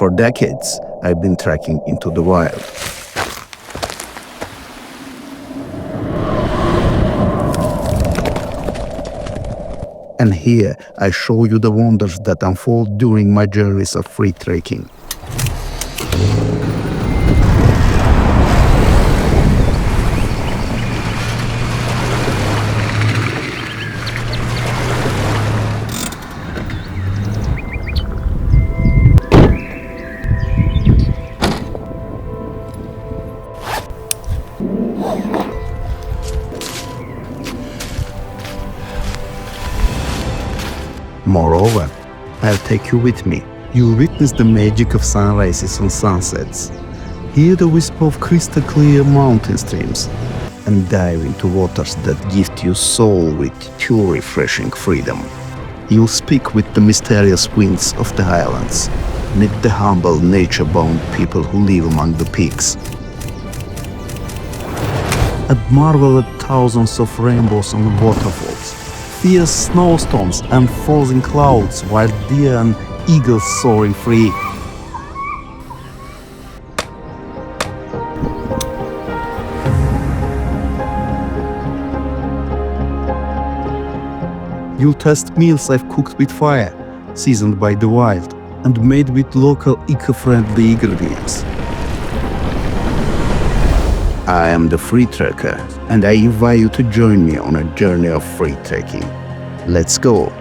For decades, I've been trekking into the wild. And here I show you the wonders that unfold during my journeys of free trekking. Moreover, I'll take you with me. You'll witness the magic of sunrises and sunsets, hear the whisper of crystal clear mountain streams, and dive into waters that gift you soul with pure refreshing freedom. You'll speak with the mysterious winds of the highlands, meet the humble nature-bound people who live among the peaks, and marvel at thousands of rainbows and waterfalls, fierce snowstorms and falling clouds, while deer and eagles soaring free. You'll taste meals I've cooked with fire, seasoned by the wild, and made with local eco-friendly ingredients. I am the FreeTrekker, and I invite you to join me on a journey of free trekking. Let's go!